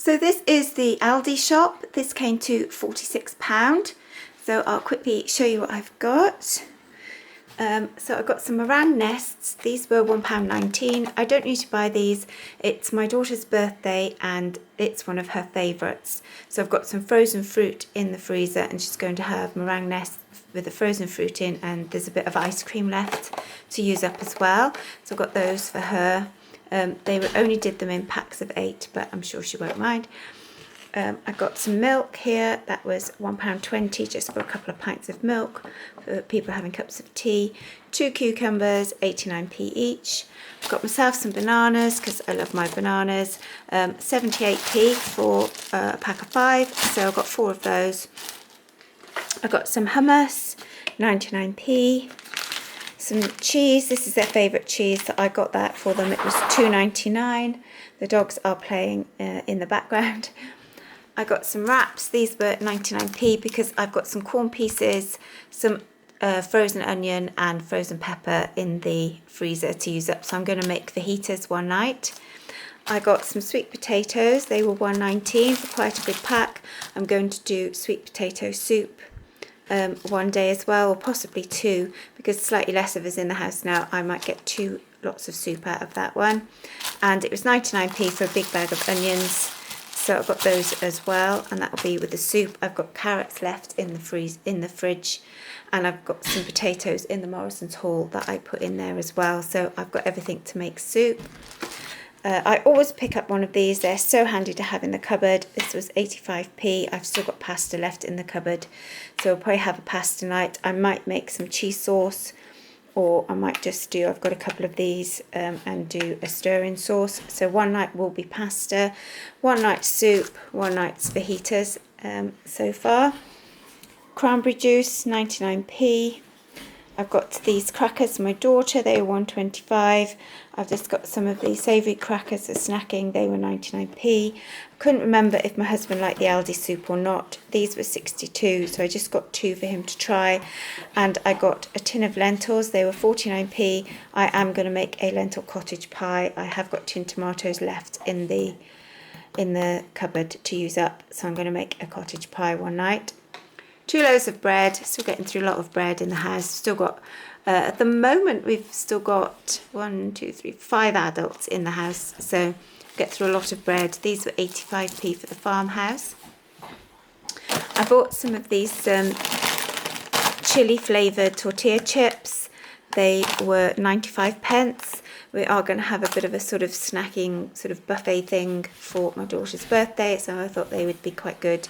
So this is the Aldi shop. This came to £46. So I'll quickly show you what I've got. So I've got some meringue nests. These were £1.19. I don't usually buy these. It's my daughter's birthday and it's one of her favourites. So I've got some frozen fruit in the freezer and she's going to have meringue nests with the frozen fruit in, and there's a bit of ice cream left to use up as well. So I've got those for her. They only did them in packs of 8, but I'm sure she won't mind. I got some milk here. That was £1.20 just for a couple of pints of milk for people having cups of tea. 2 cucumbers, 89p each. I've got myself some bananas because I love my bananas. 78p for a pack of 5, so I got 4 of those. I got some hummus, 99p. Some cheese. This is their favourite cheese, so I got that for them. It was £2.99. The dogs are playing in the background. I got some wraps. These were 99p because I've got some corn pieces, some frozen onion and frozen pepper in the freezer to use up. So I'm going to make fajitas one night. I got some sweet potatoes. They were £1.19 for quite a big pack. I'm going to do sweet potato soup one day as well, or possibly 2, because slightly less of us in the house now. I might get 2 lots of soup out of that one. And it was 99p for a big bag of onions. So I've got those as well, and that will be with the soup. I've got carrots left in the fridge, and I've got some potatoes in the Morrisons haul that I put in there as well. So I've got everything to make soup. I always pick up one of these. They're so handy to have in the cupboard. This was 85p. I've still got pasta left in the cupboard, so I'll probably have a pasta night. I might make some cheese sauce, or I might just do, I've got a couple of these and do a stir-in sauce. So one night will be pasta, one night soup, one night's fajitas so far. Cranberry juice, 99p. I've got these crackers for my daughter, they were £1.25. I've just got some of these savoury crackers for snacking, they were 99p. I couldn't remember if my husband liked the Aldi soup or not. These were 62, so I just got 2 for him to try. And I got a tin of lentils, they were 49p. I am going to make a lentil cottage pie. I have got tin tomatoes left in the cupboard to use up, so I'm going to make a cottage pie one night. 2 loaves of bread. Still getting through a lot of bread in the house. Still got, at the moment, we've still got 5 adults in the house. So get through a lot of bread. These were 85p for the farmhouse. I bought some of these chili flavoured tortilla chips. They were 95p. We are going to have a bit of a sort of snacking, sort of buffet thing for my daughter's birthday. So I thought they would be quite good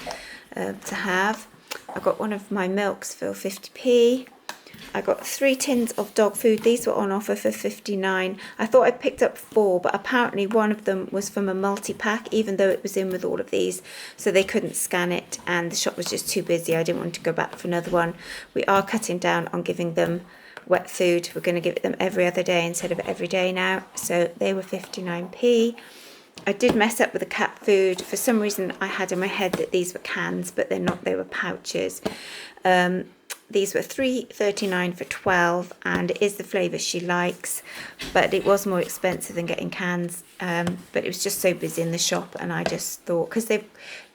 to have. I got one of my milks for 50p. I got 3 tins of dog food. These were on offer for 59. I thought I picked up 4, but apparently one of them was from a multi-pack, even though it was in with all of these, so they couldn't scan it, and the shop was just too busy. I didn't want to go back for another one. We are cutting down on giving them wet food. We're going to give it them every other day instead of every day now, so they were 59p. I did mess up with the cat food. For some reason I had in my head that these were cans, but they're not, they were pouches. These were £3.39 for 12, and it is the flavour she likes, but it was more expensive than getting cans. But it was just so busy in the shop, and I just thought, because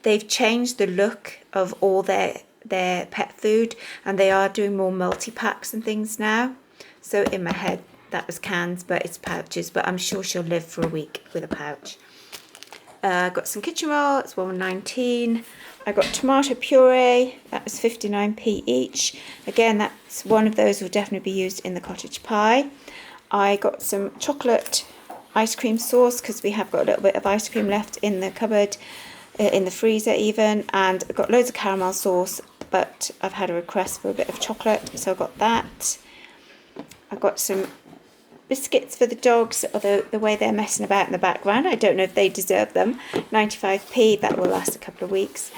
they've changed the look of all their pet food, and they are doing more multi-packs and things now. So in my head that was cans, but it's pouches, but I'm sure she'll live for a week with a pouch. Got some kitchen roll, it's £1.19. I got tomato puree, that was 59p each. Again, that's one of those will definitely be used in the cottage pie. I got some chocolate ice cream sauce because we have got a little bit of ice cream left in the cupboard, in the freezer even. And I got loads of caramel sauce, but I've had a request for a bit of chocolate, so I got that. I got some biscuits for the dogs, although the way they're messing about in the background, I don't know if they deserve them. 95p, that will last a couple of weeks.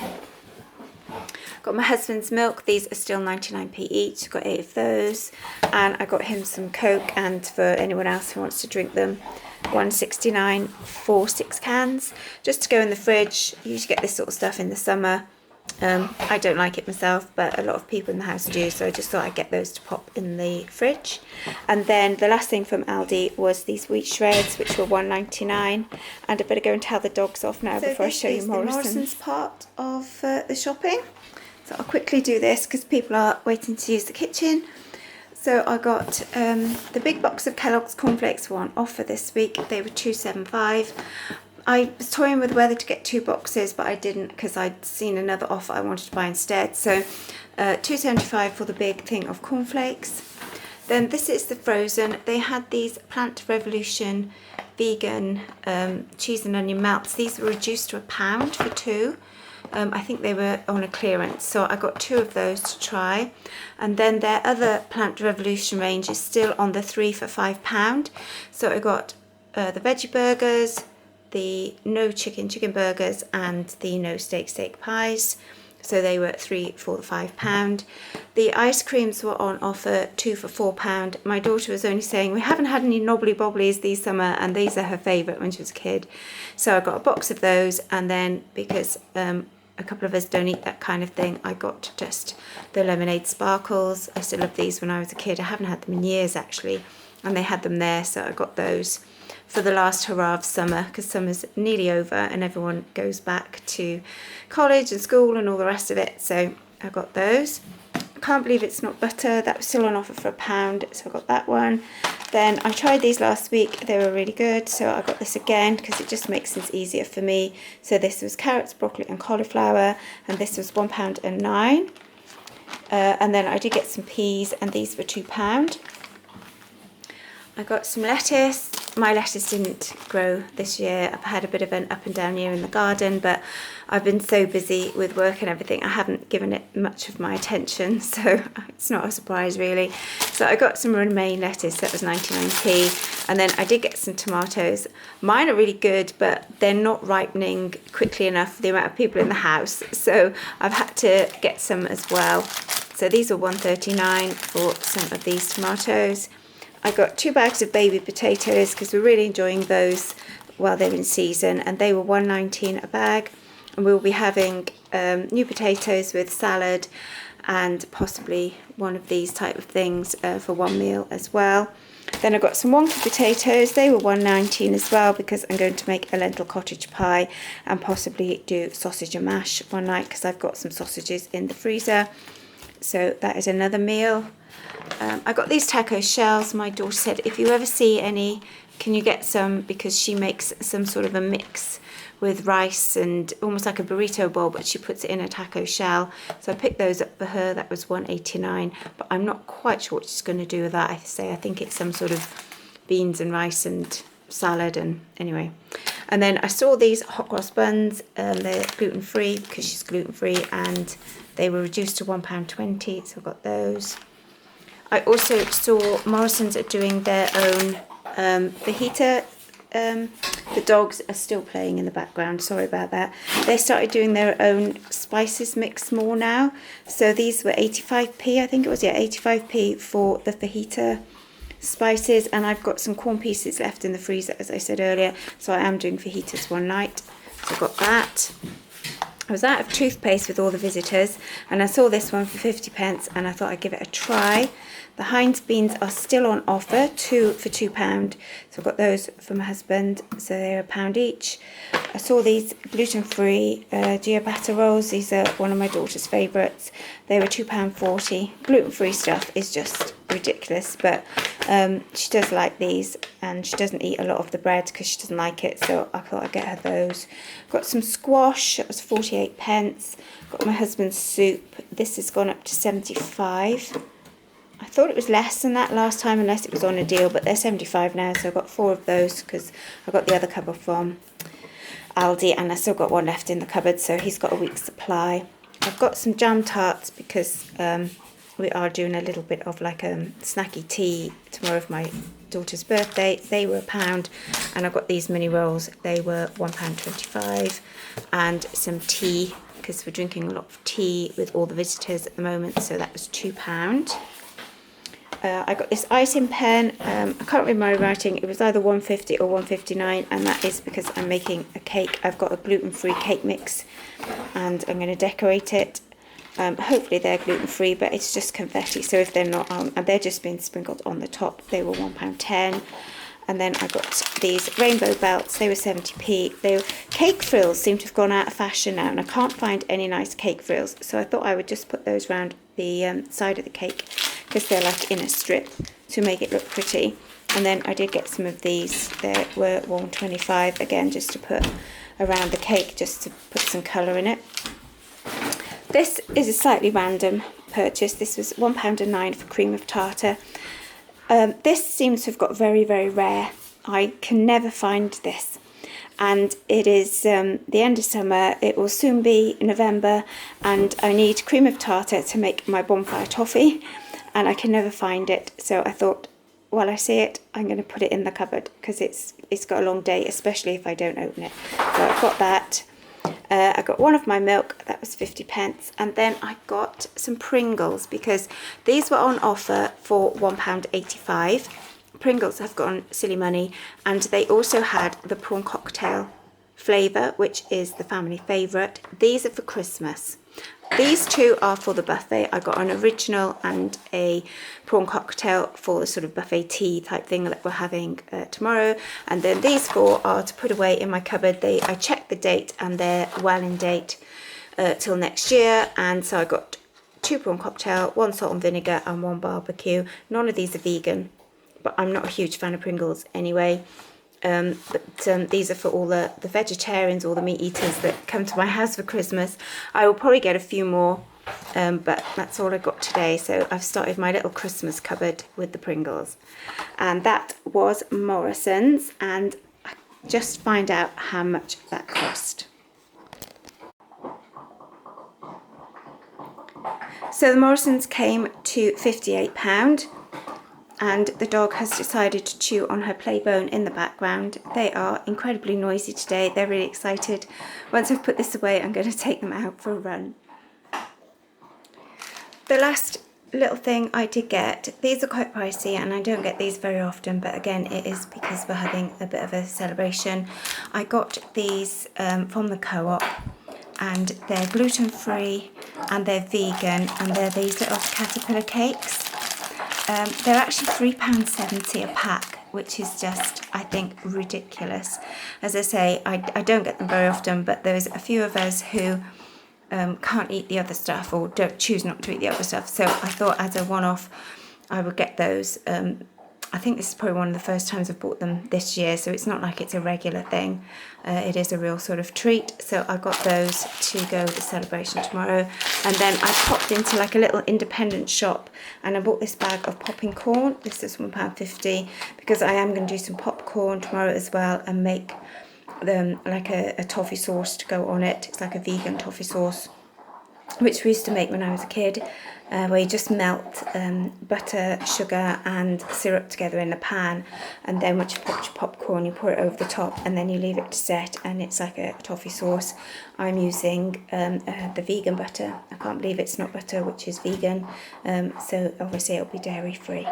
Got my husband's milk, these are still 99p each, got 8 of those. And I got him some Coke, and for anyone else who wants to drink them, £1.69 for 6 cans, just to go in the fridge. You usually get this sort of stuff in the summer. I don't like it myself, but a lot of people in the house do, so I just thought I'd get those to pop in the fridge. And then the last thing from Aldi was these wheat shreds, which were £1.99. And I better go and tell the dogs off now before I show you Morrisons part of the shopping. So I'll quickly do this because people are waiting to use the kitchen. So I got the big box of Kellogg's cornflakes were on offer this week. They were £2.75. I was toying with whether to get 2 boxes, but I didn't because I'd seen another offer I wanted to buy instead. So £2.75 for the big thing of cornflakes. Then this is the frozen. They had these Plant Revolution vegan cheese and onion melts. These were reduced to £1 for 2. I think they were on a clearance, so I got 2 of those to try. And then their other Plant Revolution range is still on the 3 for £5. So I got the veggie burgers, the no chicken burgers, and the no steak pies. So they were 3 for the £5. The ice creams were on offer 2 for £4. My daughter was only saying we haven't had any knobbly bobblies this summer, and these are her favourite when she was a kid. So I got a box of those, and then because a couple of us don't eat that kind of thing, I got just the lemonade sparkles. I still love these when I was a kid. I haven't had them in years actually, and they had them there, so I got those for the last hurrah of summer, because summer's nearly over and everyone goes back to college and school and all the rest of it. So I got those. I can't believe it's not butter. That was still on offer for £1, so I got that one. Then I tried these last week. They were really good, so I got this again because it just makes things easier for me. So this was carrots, broccoli and cauliflower, and this was £1.09. And then I did get some peas, and these were £2. I got some lettuce. My lettuce didn't grow this year. I've had a bit of an up and down year in the garden, but I've been so busy with work and everything, I haven't given it much of my attention, so it's not a surprise really. So I got some romaine lettuce, that was 99p, and then I did get some tomatoes. Mine are really good, but they're not ripening quickly enough for the amount of people in the house, so I've had to get some as well. So these are £1.39 for some of these tomatoes. I got 2 bags of baby potatoes because we're really enjoying those while they're in season, and they were £1.19 a bag. And we'll be having new potatoes with salad and possibly one of these type of things for one meal as well. Then I got some wonky potatoes. They were £1.19 as well because I'm going to make a lentil cottage pie and possibly do sausage and mash one night because I've got some sausages in the freezer. So that is another meal. I got these taco shells. My daughter said, if you ever see any, can you get some, because she makes some sort of a mix with rice and almost like a burrito bowl, but she puts it in a taco shell. So I picked those up for her. That was £1.89, but I'm not quite sure what she's going to do with that. I think it's some sort of beans and rice and salad, and anyway. And then I saw these hot cross buns. They're gluten-free because she's gluten-free, and they were reduced to £1.20, so I got those. I also saw Morrisons are doing their own fajita. The dogs are still playing in the background, sorry about that. They started doing their own spices mix more now. So these were 85p, I think it was, yeah, 85p for the fajita spices. And I've got some corn pieces left in the freezer, as I said earlier. So I am doing fajitas one night. So I got that. I was out of toothpaste with all the visitors, and I saw this one for 50p, and I thought I'd give it a try. The Heinz beans are still on offer, 2 for £2. So I got those for my husband, so they're £1 each. I saw these gluten-free ciabatta rolls. These are one of my daughter's favourites. They were £2.40. Gluten-free stuff is just ridiculous, but she does like these, and she doesn't eat a lot of the bread because she doesn't like it, so I thought I'd get her those. Got some squash, that was 48p. Got my husband's soup. This has gone up to 75. I thought it was less than that last time unless it was on a deal, but they're 75 now, so I got 4 of those because I got the other cupboard from Aldi, and I still got one left in the cupboard, so he's got a week's supply. I've got some jam tarts because we are doing a little bit of like a snacky tea tomorrow for my daughter's birthday. They were £1, and I've got these mini rolls. They were £1.25, and some tea because we're drinking a lot of tea with all the visitors at the moment, so that was £2. I got this icing pen. I can't read my writing. It was either 150 or 159, and that is because I'm making a cake. I've got a gluten-free cake mix, and I'm going to decorate it. Hopefully they're gluten-free, but it's just confetti, so if they're not, and they're just being sprinkled on the top. They were £1.10. And then I got these rainbow belts. They were 70p. Cake frills seem to have gone out of fashion now, and I can't find any nice cake frills. So I thought I would just put those around the side of the cake, because they're like in a strip to make it look pretty. And then I did get some of these. They were £1.25, again, just to put around the cake, just to put some colour in it. This is a slightly random purchase. This was £1.09 for cream of tartar. This seems to have got very, very rare. I can never find this. And it is the end of summer. It will soon be November, and I need cream of tartar to make my bonfire toffee, and I can never find it. So I thought, while I see it, I'm going to put it in the cupboard, because it's got a long date, especially if I don't open it. So I've got that. I got one of my milk, that was 50p, and then I got some Pringles, because these were on offer for £1.85. Pringles have gone silly money, and they also had the prawn cocktail flavour, which is the family favourite. These are for Christmas. These two are for the buffet. I got an original and a prawn cocktail for the sort of buffet tea type thing that we're having tomorrow. And then these four are to put away in my cupboard. I checked the date, and they're well in date till next year. And so I got 2 prawn cocktail, 1 salt and vinegar, and 1 barbecue. None of these are vegan, but I'm not a huge fan of Pringles anyway. These are for all the vegetarians, all the meat eaters that come to my house for Christmas. I will probably get a few more, but that's all I got today. So I've started my little Christmas cupboard with the Pringles. And that was Morrisons, and I just find out how much that cost. So the Morrisons came to £58. And the dog has decided to chew on her play bone in the background. They are incredibly noisy today. They're really excited. Once I've put this away, I'm going to take them out for a run. The last little thing I did get, these are quite pricey, and I don't get these very often, but again, it is because we're having a bit of a celebration. I got these from the Co-op, and they're gluten-free and they're vegan, and they're these little caterpillar cakes. They're actually £3.70 a pack, which is just, I think, ridiculous. As I say, I don't get them very often, but there's a few of us who can't eat the other stuff, or don't choose not to eat the other stuff. So I thought, as a one-off, I would get those. I think this is probably one of the first times I've bought them this year, so it's not like it's a regular thing. It is a real sort of treat. So I got those to go to the celebration tomorrow. And then I popped into like a little independent shop, and I bought this bag of popping corn. This is £1.50, because I am going to do some popcorn tomorrow as well, and make them like a toffee sauce to go on it. It's like a vegan toffee sauce, which we used to make when I was a kid, where you just melt butter, sugar and syrup together in a pan, and then once you put your popcorn, you pour it over the top, and then you leave it to set, and it's like a toffee sauce. I'm using the vegan butter. I can't believe it's not butter, which is vegan, so obviously it'll be dairy free.